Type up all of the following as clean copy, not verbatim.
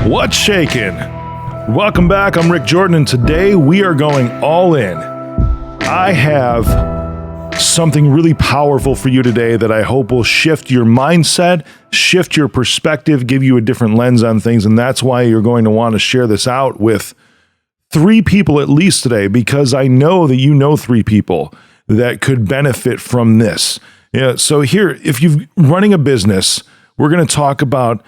What's shaking? Welcome back. I'm Rick Jordan, and today we are going all in. I have something really powerful for you today that I hope will shift your mindset, shift your perspective, give you a different lens on things, and that's why you're going to want to share this out with 3 people at least today, because I know that you know 3 people that could benefit from this. Yeah, so here, if you're running a business, we're going to talk about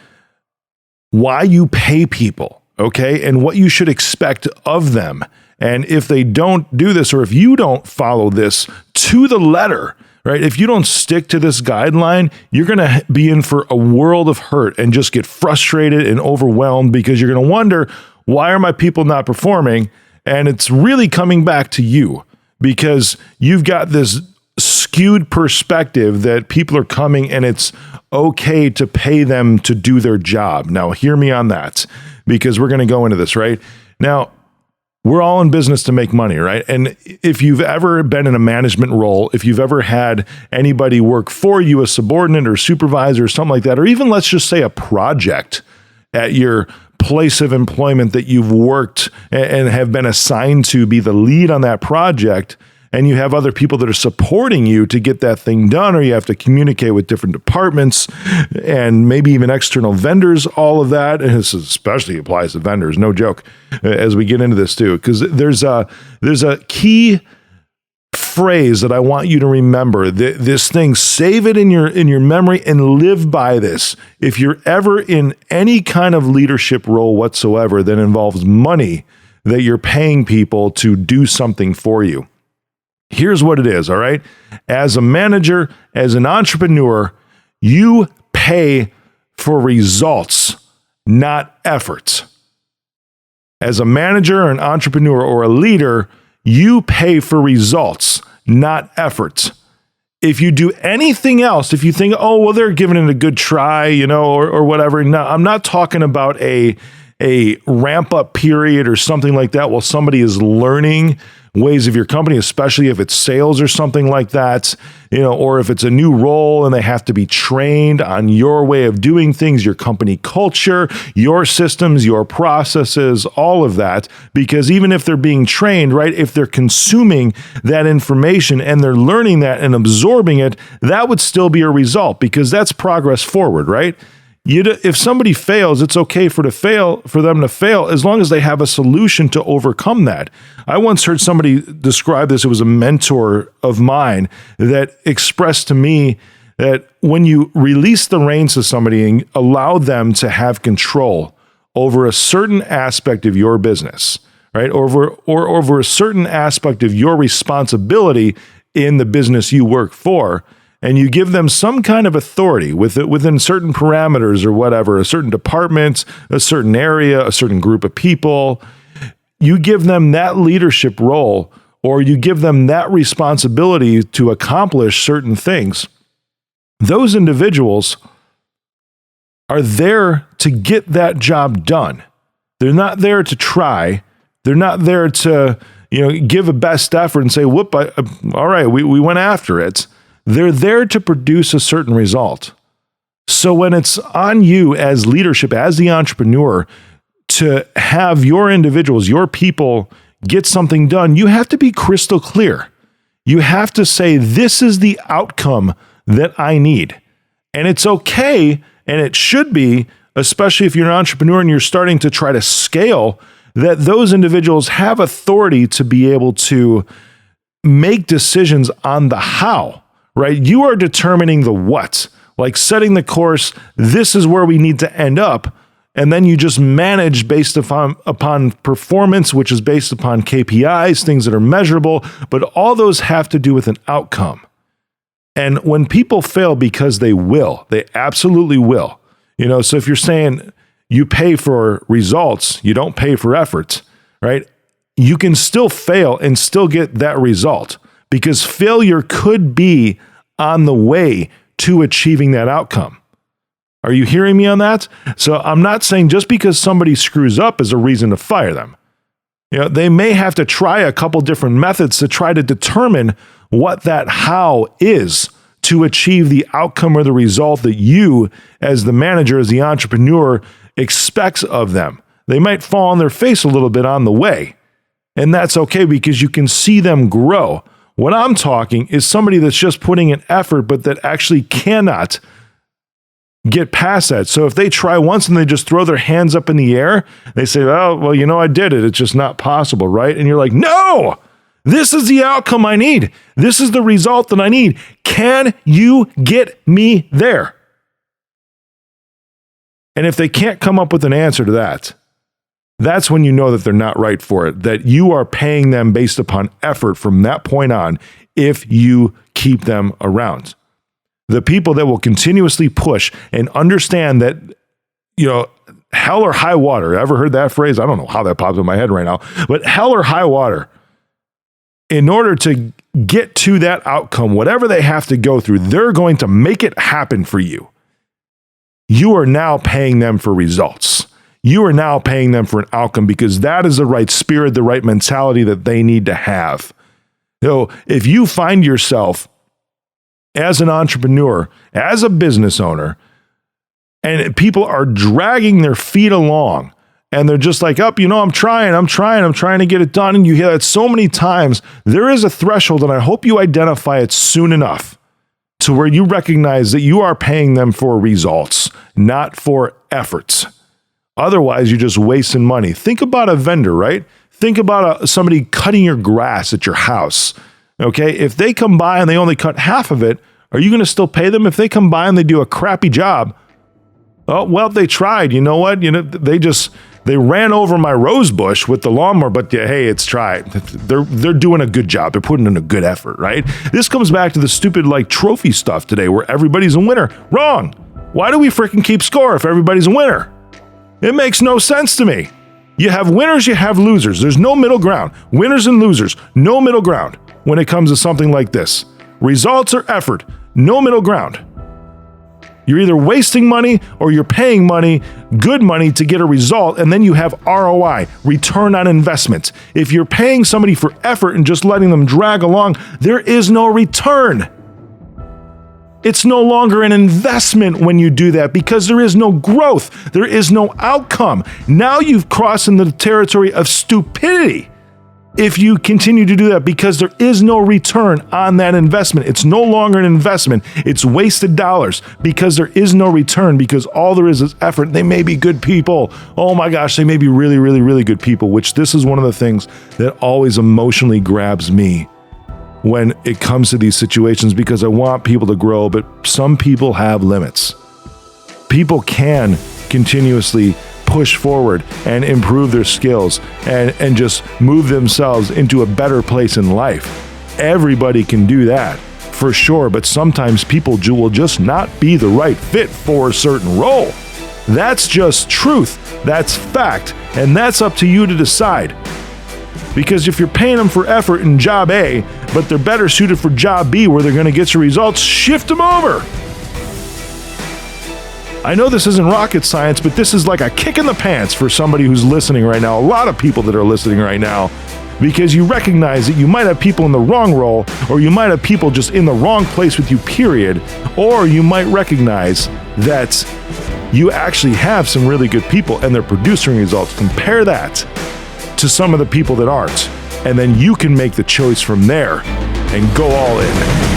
why you pay people, okay, and what you should expect of them. And if they don't do this, or if you don't follow this to the letter, right, if you don't stick to this guideline, you're going to be in for a world of hurt and just get frustrated and overwhelmed because you're going to wonder, why are my people not performing? And it's really coming back to you because you've got this skewed perspective that people are coming and it's okay to pay them to do their job. Now, hear me on that because we're going to go into this, right? Now, we're all in business to make money, right? And if you've ever been in a management role, if you've ever had anybody work for you, a subordinate or supervisor or something like that, or even let's just say a project at your place of employment that you've worked and have been assigned to be the lead on that project, and you have other people that are supporting you to get that thing done, or you have to communicate with different departments and maybe even external vendors, all of that. And this especially applies to vendors, no joke, as we get into this too, because there's a key phrase that I want you to remember. This thing, save it in your memory and live by this. If you're ever in any kind of leadership role whatsoever that involves money that you're paying people to do something for you, here's what it is, all right? As a manager, as an entrepreneur, you pay for results, not efforts. As a manager, or an entrepreneur, or a leader, you pay for results, not efforts. If you do anything else, if you think, oh, well, they're giving it a good try, or whatever. No, I'm not talking about a ramp up period or something like that while somebody is learning ways of your company, especially if it's sales or something like that, or if it's a new role and they have to be trained on your way of doing things, your company culture, your systems, your processes, all of that. Because even if they're being trained, right, if they're consuming that information and they're learning that and absorbing it, that would still be a result because that's progress forward, right? If somebody fails, it's okay for them to fail as long as they have a solution to overcome that. I once heard somebody describe this. It was a mentor of mine that expressed to me that when you release the reins to somebody and allow them to have control over a certain aspect of your business, right, or over a certain aspect of your responsibility in the business you work for, and you give them some kind of authority within certain parameters or whatever, a certain department, a certain area, a certain group of people, you give them that leadership role, or you give them that responsibility to accomplish certain things. Those individuals are there to get that job done. They're not there to try. They're not there to, give a best effort and say, whoop, all right, we went after it. They're there to produce a certain result. So when it's on you as leadership, as the entrepreneur, to have your individuals, your people get something done, you have to be crystal clear. You have to say, this is the outcome that I need. And it's okay, and it should be, especially if you're an entrepreneur and you're starting to try to scale, that those individuals have authority to be able to make decisions on the how. Right? You are determining the what, like setting the course. This is where we need to end up. And then you just manage based upon performance, which is based upon KPIs, things that are measurable, but all those have to do with an outcome. And when people fail, because they absolutely will. So if you're saying you pay for results, you don't pay for efforts, right? You can still fail and still get that result. Because failure could be on the way to achieving that outcome. Are you hearing me on that? So I'm not saying just because somebody screws up is a reason to fire them. They may have to try a couple different methods to try to determine what that how is to achieve the outcome or the result that you, as the manager, as the entrepreneur, expects of them. They might fall on their face a little bit on the way, and that's okay because you can see them grow. What I'm talking is somebody that's just putting in effort, but that actually cannot get past that. So if they try once and they just throw their hands up in the air, they say, oh, well, I did it. It's just not possible, right? And you're like, no, this is the outcome I need. This is the result that I need. Can you get me there? And if they can't come up with an answer to that, that's when you know that they're not right for it, that you are paying them based upon effort from that point on if you keep them around. The people that will continuously push and understand that, hell or high water. Ever heard that phrase? I don't know how that pops in my head right now, but hell or high water. In order to get to that outcome, whatever they have to go through, they're going to make it happen for you. You are now paying them for results. You are now paying them for an outcome because that is the right spirit, the right mentality that they need to have. If you find yourself as an entrepreneur, as a business owner, and people are dragging their feet along, and they're just like, I'm trying to get it done. And you hear that so many times. There is a threshold, and I hope you identify it soon enough to where you recognize that you are paying them for results, not for efforts. Otherwise, you're just wasting money. Think about a vendor, right? Think about somebody cutting your grass at your house. Okay, if they come by and they only cut half of it, are you going to still pay them? If they come by and they do a crappy job, oh, well, they tried. You know what? They ran over my rose bush with the lawnmower, but hey, it's tried. They're doing a good job. They're putting in a good effort, right? This comes back to the stupid trophy stuff today where everybody's a winner. Wrong. Why do we freaking keep score if everybody's a winner? It makes no sense to me. You have winners, you have losers. There's no middle ground. Winners and losers, no middle ground when it comes to something like this. Results or effort, no middle ground. You're either wasting money or you're paying money, good money, to get a result, and then you have ROI, return on investment. If you're paying somebody for effort and just letting them drag along, there is no return. It's no longer an investment when you do that because there is no growth. There is no outcome. Now you've crossed into the territory of stupidity if you continue to do that because there is no return on that investment. It's no longer an investment. It's wasted dollars because there is no return because all there is effort. They may be good people. Oh my gosh, they may be really, really, really good people, which this is one of the things that always emotionally grabs me when it comes to these situations because I want people to grow, but some people have limits. People can continuously push forward and improve their skills and just move themselves into a better place in life. Everybody can do that for sure, but sometimes people will just not be the right fit for a certain role. That's just truth. That's fact. And that's up to you to decide. Because if you're paying them for effort in job A, but they're better suited for job B where they're going to get your results, shift them over. I know this isn't rocket science, but this is like a kick in the pants for somebody who's listening right now, a lot of people that are listening right now, because you recognize that you might have people in the wrong role, or you might have people just in the wrong place with you, period, or you might recognize that you actually have some really good people and they're producing results. Compare that to some of the people that aren't, and then you can make the choice from there and go all in.